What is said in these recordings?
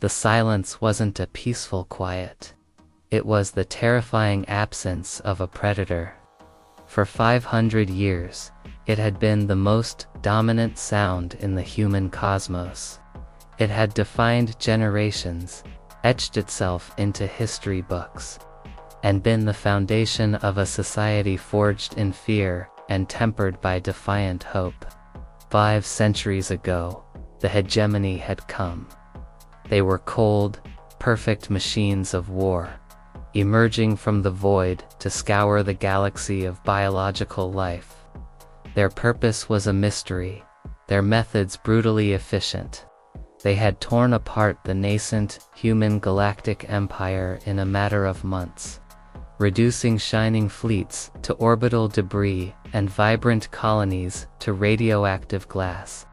The silence wasn't a peaceful quiet. It was the terrifying absence of a predator. For 500 years, it had been the most dominant sound in the human cosmos. It had defined generations, etched itself into history books, and been the foundation of a society forged in fear and tempered by defiant hope. 5 centuries ago, the hegemony had come. They were cold, perfect machines of war, emerging from the void to scour the galaxy of biological life. Their purpose was a mystery, their methods brutally efficient. They had torn apart the nascent human galactic empire in a matter of months, reducing shining fleets to orbital debris and vibrant colonies to radioactive glass.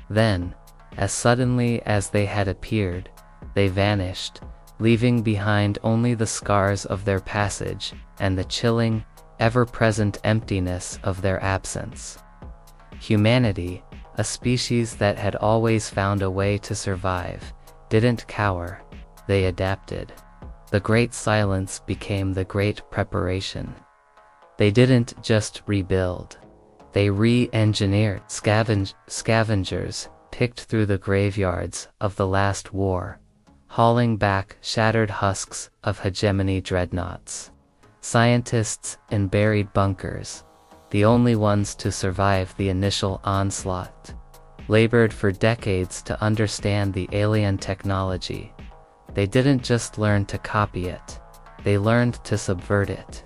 Then, as suddenly as they had appeared, they vanished, leaving behind only the scars of their passage and the chilling, ever-present emptiness of their absence. Humanity, a species that had always found a way to survive, didn't cower, they adapted. The Great Silence became the Great Preparation. They didn't just rebuild. They re-engineered. Scavengers picked through the graveyards of the last war, hauling back shattered husks of hegemony dreadnoughts. Scientists in buried bunkers, the only ones to survive the initial onslaught, labored for decades to understand the alien technology. They didn't just learn to copy it, they learned to subvert it.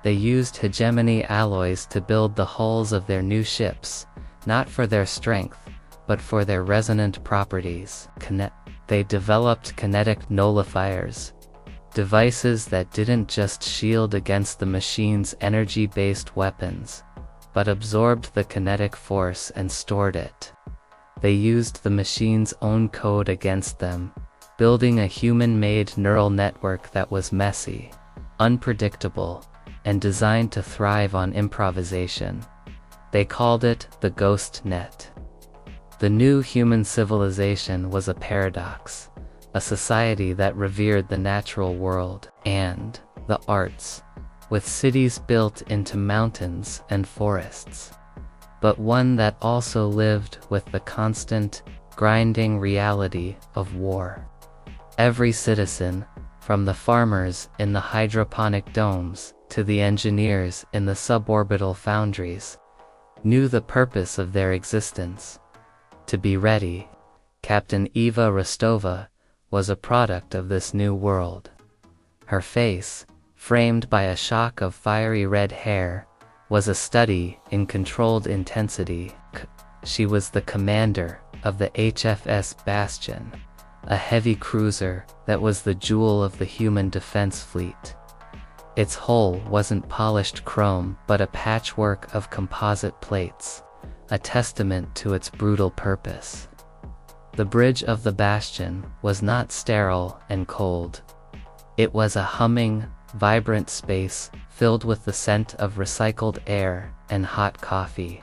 They used hegemony alloys to build the hulls of their new ships, not for their strength, but for their resonant properties. They developed kinetic nullifiers, devices that didn't just shield against the machine's energy-based weapons, but absorbed the kinetic force and stored it. They used the machine's own code against them, building a human-made neural network that was messy, unpredictable, and designed to thrive on improvisation. They called it the Ghost Net. The new human civilization was a paradox, a society that revered the natural world and the arts, with cities built into mountains and forests, but one that also lived with the constant, grinding reality of war. Every citizen, from the farmers in the hydroponic domes to the engineers in the suborbital foundries, knew the purpose of their existence: to be ready. Captain Eva Rostova was a product of this new world. Her face, framed by a shock of fiery red hair, was a study in controlled intensity. She was the commander of the HFS Bastion, a heavy cruiser that was the jewel of the human defense fleet. Its hull wasn't polished chrome but a patchwork of composite plates, a testament to its brutal purpose. The bridge of the Bastion was not sterile and cold. It was a humming, vibrant space filled with the scent of recycled air and hot coffee.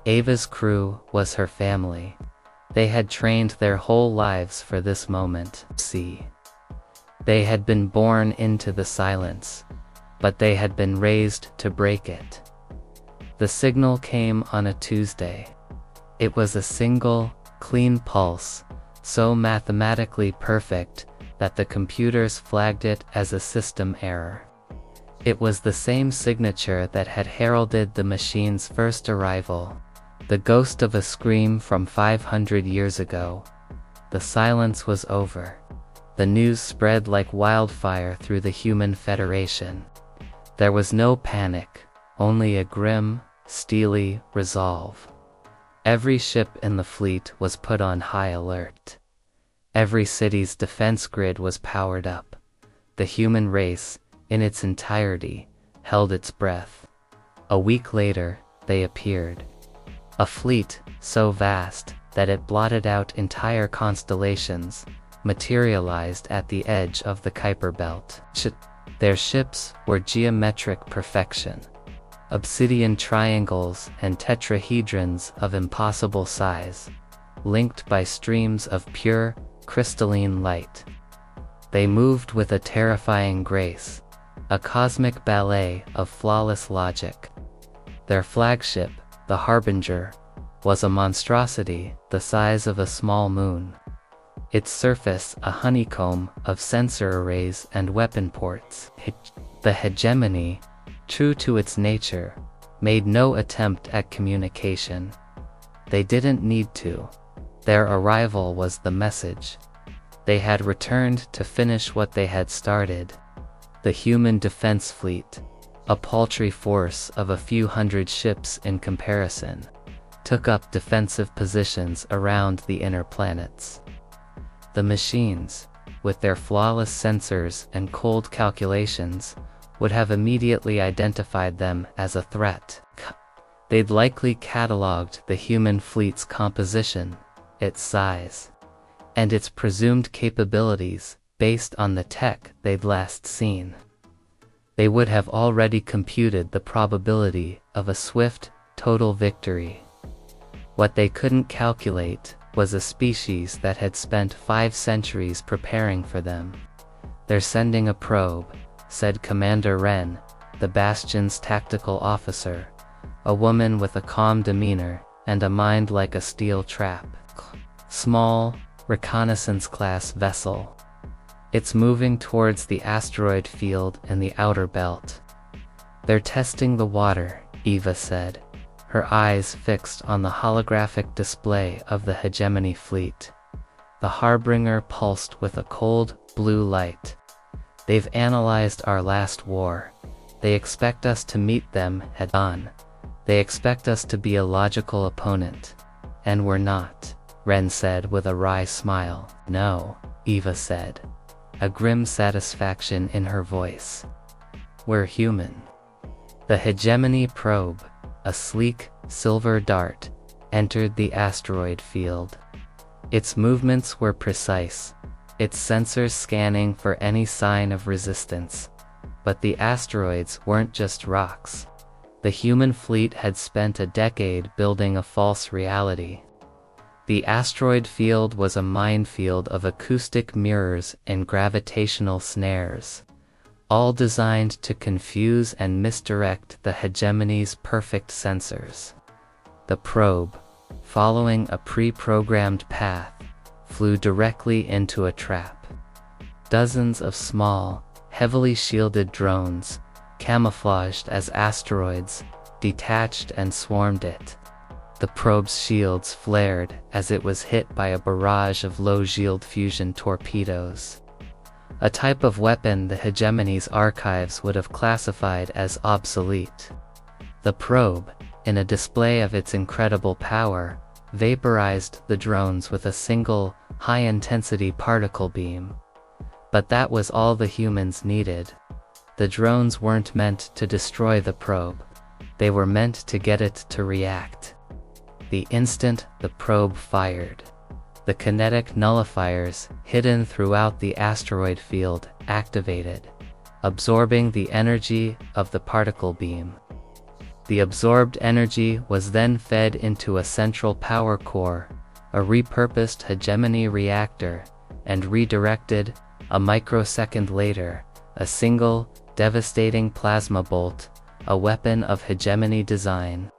Ava's crew was her family. They had trained their whole lives for this moment. They had been born into the silence, but they had been raised to break it. The signal came on a Tuesday. It was a single, clean pulse, so mathematically perfect that the computers flagged it as a system error. It was the same signature that had heralded the machine's first arrival, the ghost of a scream from 500 years ago. The silence was over. The news spread like wildfire through the human federation. There was no panic, only a grim, steely resolve. Every ship in the fleet was put on high alert. Every city's defense grid was powered up. The human race, in its entirety, held its breath. A week later, they appeared. A fleet so vast that it blotted out entire constellations, materialized at the edge of the Kuiper Belt. Their ships were geometric perfection. Obsidian triangles and tetrahedrons of impossible size, linked by streams of pure, crystalline light. They moved with a terrifying grace, a cosmic ballet of flawless logic. Their flagship, the Harbinger, was a monstrosity the size of a small moon. Its surface a honeycomb of sensor arrays and weapon ports. The hegemony, true to its nature, made no attempt at communication. They didn't need to. Their arrival was the message. They had returned to finish what they had started. The human defense fleet, a paltry force of a few hundred ships in comparison, took up defensive positions around the inner planets. The machines, with their flawless sensors and cold calculations, would have immediately identified them as a threat. They'd likely cataloged the human fleet's composition, its size, and its presumed capabilities based on the tech they'd last seen. They would have already computed the probability of a swift, total victory. What they couldn't calculate was a species that had spent 5 centuries preparing for them. "They're sending a probe," said Commander Wren, the Bastion's tactical officer, a woman with a calm demeanor and a mind like a steel trap. "Small, reconnaissance-class vessel. It's moving towards the asteroid field in the outer belt." "They're testing the water," Eva said, her eyes fixed on the holographic display of the hegemony fleet. The Harbinger pulsed with a cold, blue light. "They've analyzed our last war. They expect us to meet them head-on. They expect us to be a logical opponent. And we're not," Wren said with a wry smile. "No," Eva said, a grim satisfaction in her voice. "We're human." The hegemony probe, a sleek, silver dart, entered the asteroid field. Its movements were precise, its sensors scanning for any sign of resistance. But the asteroids weren't just rocks. The human fleet had spent a decade building a false reality. The asteroid field was a minefield of acoustic mirrors and gravitational snares, all designed to confuse and misdirect the hegemony's perfect sensors. The probe, following a pre-programmed path, flew directly into a trap. Dozens of small, heavily shielded drones, camouflaged as asteroids, detached and swarmed it. The probe's shields flared as it was hit by a barrage of low-yield fusion torpedoes. A type of weapon the hegemony's archives would have classified as obsolete. The probe, in a display of its incredible power, vaporized the drones with a single, high-intensity particle beam. But that was all the humans needed. The drones weren't meant to destroy the probe. They were meant to get it to react. The instant the probe fired, the kinetic nullifiers hidden throughout the asteroid field activated, absorbing the energy of the particle beam. The absorbed energy was then fed into a central power core, a repurposed hegemony reactor, and redirected, a microsecond later, a single, devastating plasma bolt, a weapon of hegemony design,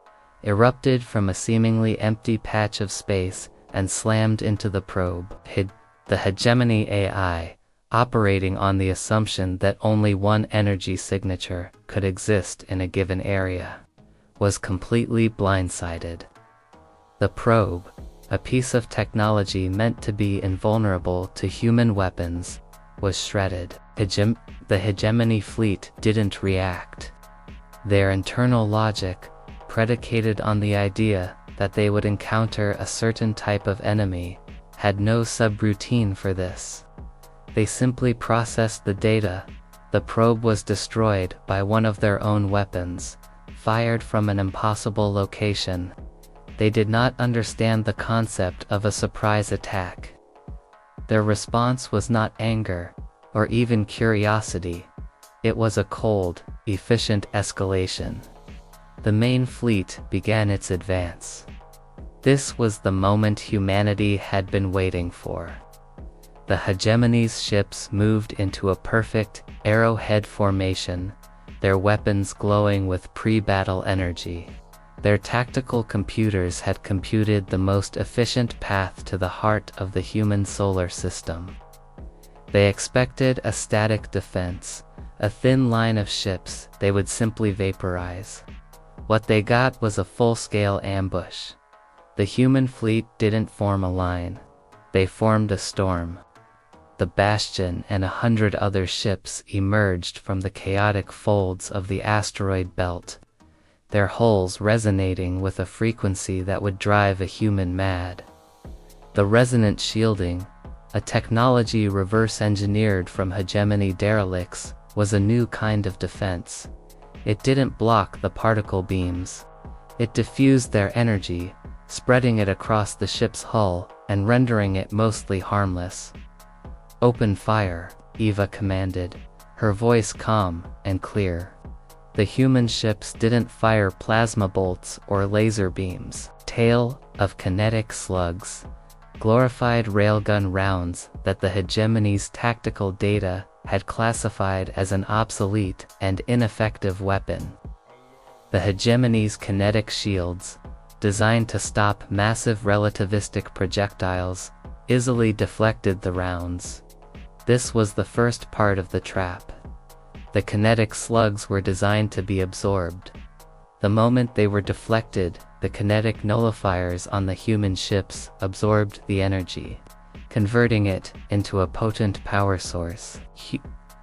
erupted from a seemingly empty patch of space and slammed into the probe. The hegemony AI, operating on the assumption that only one energy signature could exist in a given area, was completely blindsided. The probe, a piece of technology meant to be invulnerable to human weapons, was shredded. The hegemony fleet didn't react. Their internal logic, predicated on the idea that they would encounter a certain type of enemy, had no subroutine for this. They simply processed the data. The probe was destroyed by one of their own weapons, fired from an impossible location. They did not understand the concept of a surprise attack. Their response was not anger, or even curiosity. It was a cold, efficient escalation. The main fleet began its advance. This was the moment humanity had been waiting for. The hegemony's ships moved into a perfect arrowhead formation, their weapons glowing with pre-battle energy. Their tactical computers had computed the most efficient path to the heart of the human solar system. They expected a static defense, a thin line of ships they would simply vaporize. What they got was a full-scale ambush. The human fleet didn't form a line. They formed a storm. The Bastion and 100 other ships emerged from the chaotic folds of the asteroid belt, their hulls resonating with a frequency that would drive a human mad. The resonant shielding, a technology reverse-engineered from hegemony derelicts, was a new kind of defense. It didn't block the particle beams. It diffused their energy, spreading it across the ship's hull and rendering it mostly harmless. "Open fire," Eva commanded, her voice calm and clear. The human ships didn't fire plasma bolts or laser beams. Tale of kinetic slugs, glorified railgun rounds that the hegemony's tactical data had classified as an obsolete and ineffective weapon. The hegemony's kinetic shields, designed to stop massive relativistic projectiles, easily deflected the rounds. This was the first part of the trap. The kinetic slugs were designed to be absorbed. The moment they were deflected, the kinetic nullifiers on the human ships absorbed the energy, converting it into a potent power source.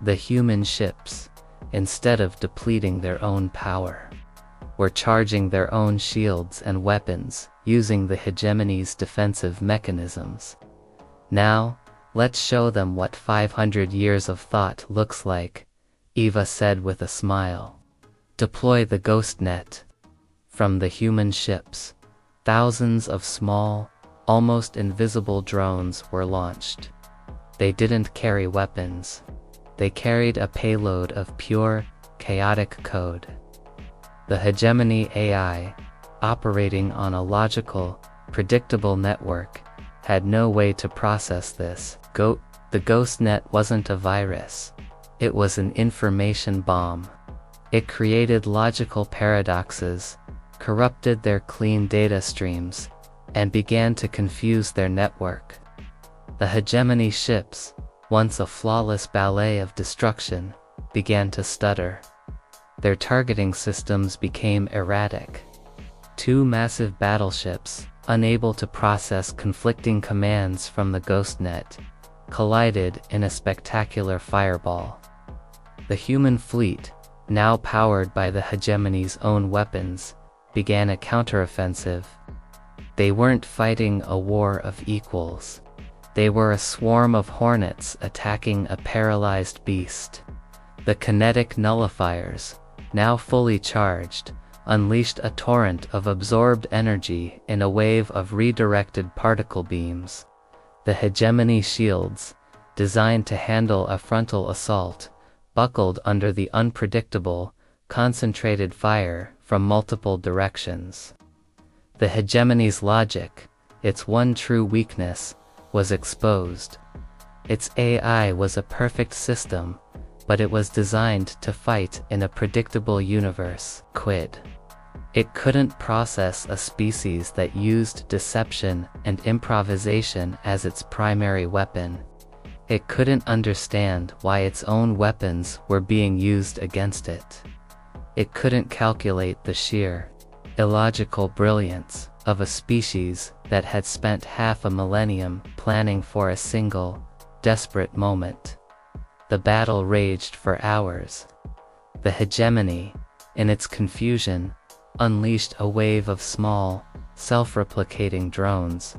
The human ships, instead of depleting their own power, were charging their own shields and weapons using the hegemony's defensive mechanisms. "Now, let's show them what 500 years of thought looks like," Eva said with a smile. "Deploy the ghost net." From the human ships, thousands of small, almost invisible drones were launched. They didn't carry weapons. They carried a payload of pure, chaotic code. The hegemony AI, operating on a logical, predictable network, had no way to process this. The ghost net wasn't a virus. It was an information bomb. It created logical paradoxes, corrupted their clean data streams, and began to confuse their network. The hegemony ships, once a flawless ballet of destruction, began to stutter. Their targeting systems became erratic. Two massive battleships, unable to process conflicting commands from the GhostNet, collided in a spectacular fireball. The human fleet, now powered by the hegemony's own weapons, began a counteroffensive. They weren't fighting a war of equals. They were a swarm of hornets attacking a paralyzed beast. The kinetic nullifiers, now fully charged, unleashed a torrent of absorbed energy in a wave of redirected particle beams. The hegemony shields, designed to handle a frontal assault, buckled under the unpredictable, concentrated fire from multiple directions. The hegemony's logic, its one true weakness, was exposed. Its AI was a perfect system, but it was designed to fight in a predictable universe. It couldn't process a species that used deception and improvisation as its primary weapon. It couldn't understand why its own weapons were being used against it. It couldn't calculate the sheer, illogical brilliance of a species that had spent half a millennium planning for a single, desperate moment. The battle raged for hours. The hegemony, in its confusion, unleashed a wave of small, self-replicating drones.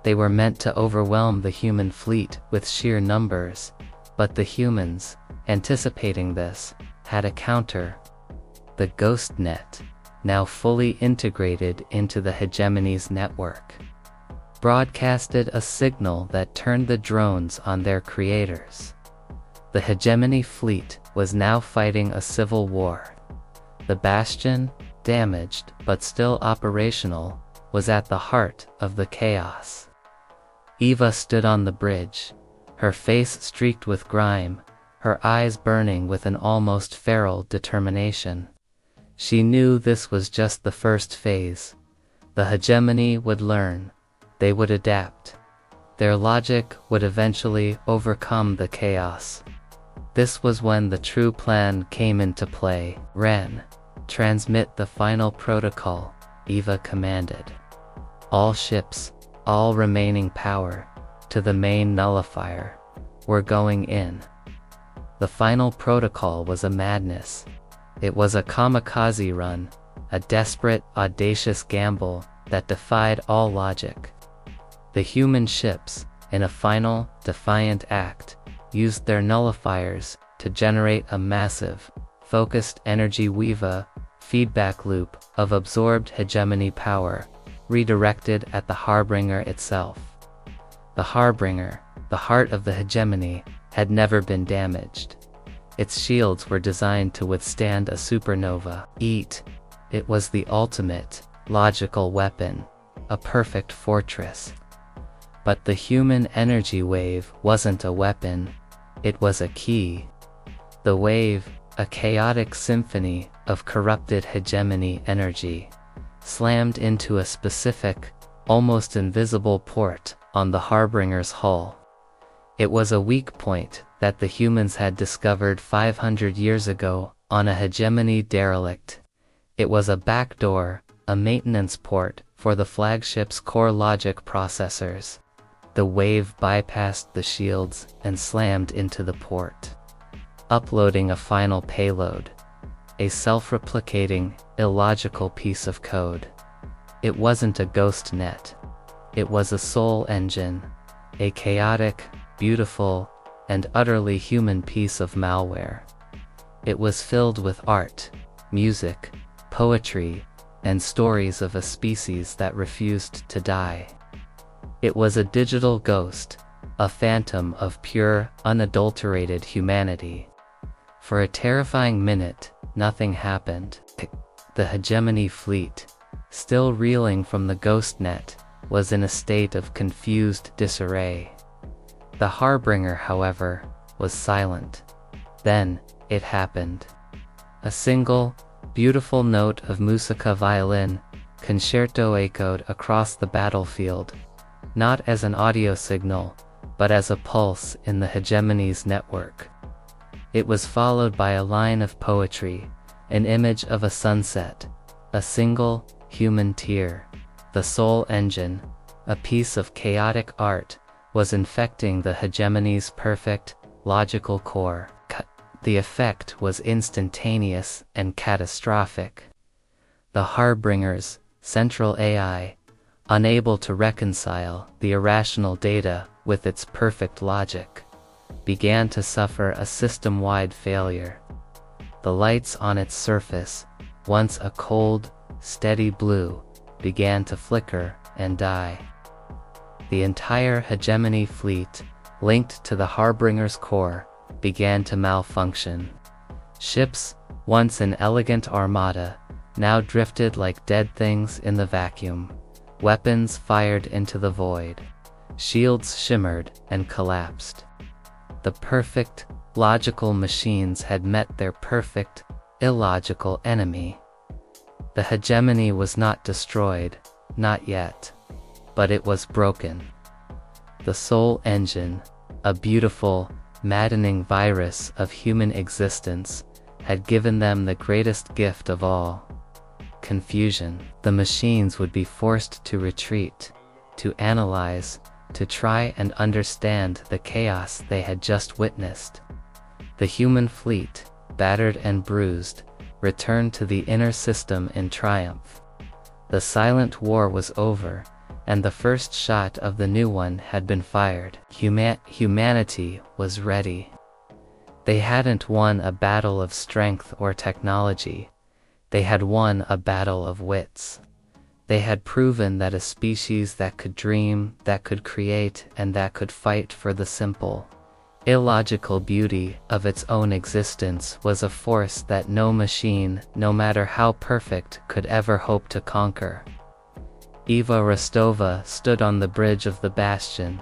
They were meant to overwhelm the human fleet with sheer numbers, but the humans, anticipating this, had a counter. The Ghost Net, now fully integrated into the hegemony's network, broadcasted a signal that turned the drones on their creators. The hegemony fleet was now fighting a civil war. The Bastion, damaged but still operational, was at the heart of the chaos. Eva stood on the bridge, her face streaked with grime, her eyes burning with an almost feral determination. She knew this was just the first phase. The hegemony would learn. They would adapt. Their logic would eventually overcome the chaos. This was when the true plan came into play. Ren, transmit the final protocol, Eva commanded. All ships, all remaining power, to the main nullifier. We're going in. The final protocol was a madness. It was a kamikaze run, a desperate, audacious gamble that defied all logic. The human ships, in a final, defiant act, used their nullifiers to generate a massive, focused energy feedback loop of absorbed hegemony power, redirected at the Harbinger itself. The Harbinger, the heart of the hegemony, had never been damaged. Its shields were designed to withstand a supernova. It was the ultimate, logical weapon, a perfect fortress. But the human energy wave wasn't a weapon, it was a key. The wave, a chaotic symphony of corrupted hegemony energy, slammed into a specific, almost invisible port on the Harbinger's hull. It was a weak point that the humans had discovered 500 years ago on a hegemony derelict. It was a backdoor, a maintenance port for the flagship's core logic processors. The wave bypassed the shields and slammed into the port, uploading a final payload, a self-replicating, illogical piece of code. It wasn't a ghost net. It was a soul engine, a chaotic, beautiful, and utterly human piece of malware. It was filled with art, music, poetry, and stories of a species that refused to die. It was a digital ghost, a phantom of pure, unadulterated humanity. For a terrifying minute, nothing happened. The hegemony fleet, still reeling from the ghost net, was in a state of confused disarray. The Harbinger, however, was silent. Then, it happened. A single, beautiful note of musica violin concerto echoed across the battlefield, not as an audio signal, but as a pulse in the hegemony's network. It was followed by a line of poetry, an image of a sunset, a single, human tear. The soul engine, a piece of chaotic art, was infecting the hegemony's perfect, logical core. The effect was instantaneous and catastrophic. The Harbinger's central AI, unable to reconcile the irrational data with its perfect logic, began to suffer a system-wide failure. The lights on its surface, once a cold, steady blue, began to flicker and die. The entire hegemony fleet, linked to the Harbinger's core, began to malfunction. Ships, once an elegant armada, now drifted like dead things in the vacuum. Weapons fired into the void. Shields shimmered and collapsed. The perfect, logical machines had met their perfect, illogical enemy. The hegemony was not destroyed, not yet. But it was broken. The soul engine, a beautiful, maddening virus of human existence, had given them the greatest gift of all: confusion. The machines would be forced to retreat, to analyze, to try and understand the chaos they had just witnessed. The human fleet, battered and bruised, returned to the inner system in triumph. The silent war was over, and the first shot of the new one had been fired. Humanity was ready. They hadn't won a battle of strength or technology. They had won a battle of wits. They had proven that a species that could dream, that could create, and that could fight for the simple, illogical beauty of its own existence was a force that no machine, no matter how perfect, could ever hope to conquer. Eva Rostova stood on the bridge of the bastion,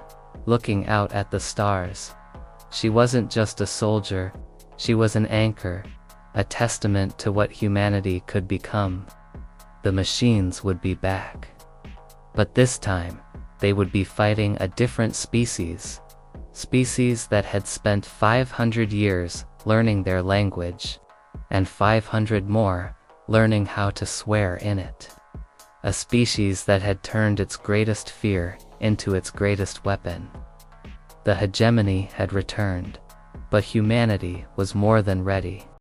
looking out at the stars. She wasn't just a soldier, she was an anchor, a testament to what humanity could become. The machines would be back. But this time, they would be fighting a different species. Species that had spent 500 years learning their language, and 500 more learning how to swear in it. A species that had turned its greatest fear into its greatest weapon. The hegemony had returned, but humanity was more than ready.